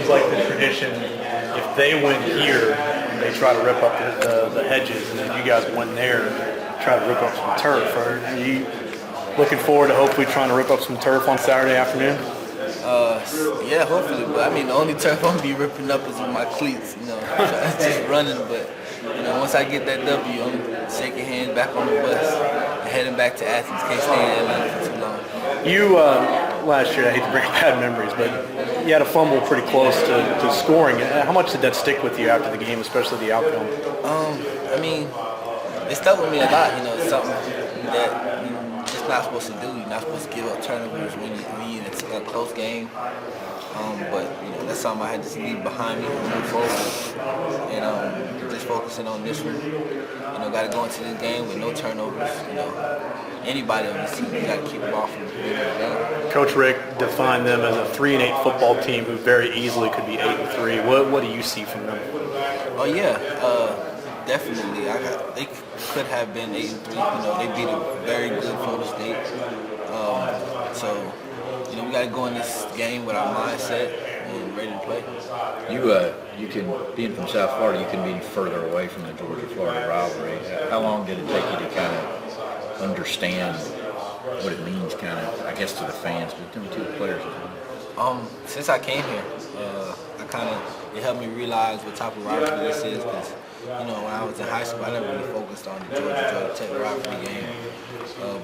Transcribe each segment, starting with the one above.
seems like the tradition, if they win here, they try to rip up the hedges, and then you guys win there, try to rip up some turf. Are you looking forward to hopefully trying to rip up some turf on Saturday afternoon? Yeah, hopefully. But I mean, the only turf I'm gonna be ripping up is with my cleats. Just running. But once I get that W, I'm shaking hands back on the bus and heading back to Athens. Can't stay in Atlanta for too long. You last year, I hate to bring bad memories, but you had a fumble pretty close to scoring. How much did that stick with you after the game, especially the outcome? I mean, it stuck with me a lot. It's something that you're just not supposed to do. You're not supposed to give up turnovers when you're in a close game. But that's something I had to leave behind me and move forward. And just focusing on this one. Got to go into this game with no turnovers. Anybody on this team, you got to keep them off from being down. Coach Rick defined them as a 3-8 football team who very easily could be 8-3. What do you see from them? Oh yeah, definitely. They could have been 8-3. They beat a very good Florida State. So we got to go in this game with our mindset and ready to play. You can, being from South Florida, you can be further away from the Georgia-Florida rivalry. How long did it take you to kind of understand what it means, kind of, I guess, to the fans, but to the players as well? Since I came here, it helped me realize what type of rivalry this is. Because when I was in high school, I never really focused on the Georgia Tech rivalry game.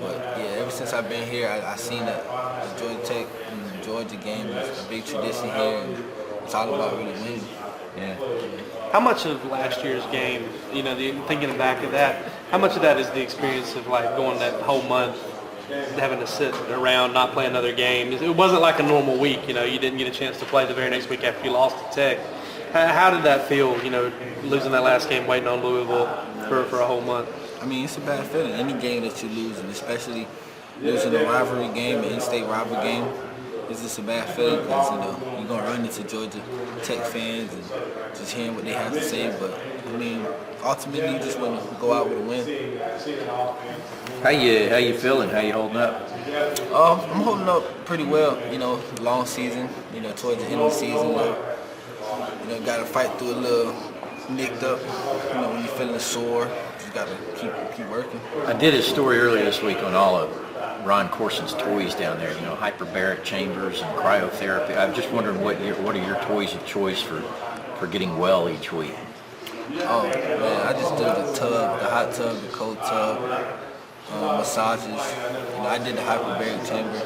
But yeah, ever since I've been here, I seen that the Georgia Tech and the Georgia game is a big tradition here, and it's all about really winning. Yeah. How much of last year's game, thinking back of that, how much of that is the experience of like going that whole month, having to sit around, not play another game? It wasn't like a normal week, you didn't get a chance to play the very next week after you lost to Tech. How did that feel, losing that last game, waiting on Louisville for a whole month? I mean, it's a bad feeling. Any game that you lose, and especially losing a rivalry game, an in-state rivalry game, it's just a bad feeling because, you're going to run into Georgia Tech fans and just hearing what they have to say. But, I mean, ultimately, you just want to go out with a win. How you feeling? How you holding up? I'm holding up pretty well. Long season. Towards the end of the season, got to fight through a little nicked up. When you're feeling sore, you got to keep working. I did a story earlier this week on all of Ron Corson's toys down there. Hyperbaric chambers and cryotherapy. I'm just wondering what are your toys of choice for getting well each week? Oh man, I just do the tub, the hot tub, the cold tub, massages. I did the hyperbaric chamber.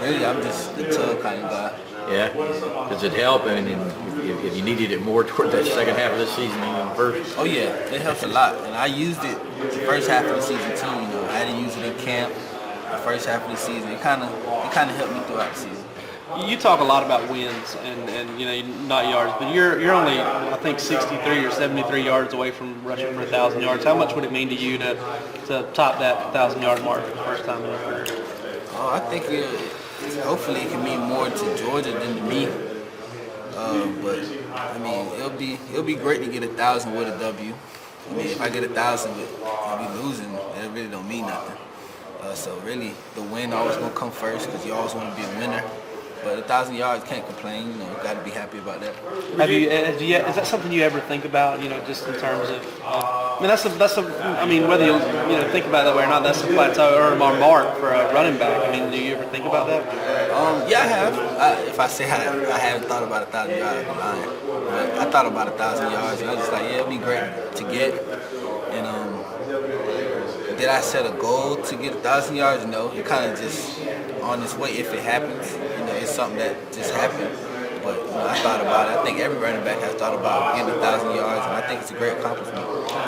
Really, I'm just the tub kind of guy. Yeah. Does it help? I mean, if you needed it more toward that second half of the season than the first? Oh yeah, it helps a lot. And I used it the first half of the season too. I had to use it in camp. The first half of the season, it kind of helped me throughout the season. You talk a lot about wins and not yards, but you're only, I think, 63 or 73 yards away from rushing for 1,000 yards. How much would it mean to you to top that 1,000-yard mark for the first time in your career? Oh, I think hopefully it can mean more to Georgia than to me. But I mean, it'll be great to get 1,000 with a W. I mean, if I get 1,000 and we losing, that really don't mean nothing. So really, the win always gonna come first because you always want to be a winner. But 1,000 yards, can't complain. Got to be happy about that. Is that something you ever think about? Just in terms of, I mean, whether you think about it that way or not, that's a plateau or a mark for a running back. I mean, do you ever think about that? Yeah, I have. If I say I haven't thought about 1,000 yards, I'm lying. But I thought about 1,000 yards, and I was just like, yeah, it'd be great to get. And did I set a goal to get 1,000 yards? No. It kind of just on its way if it happens. It's something that just happened. But I thought about it. I think every running back has thought about getting 1,000 yards, and I think it's a great accomplishment.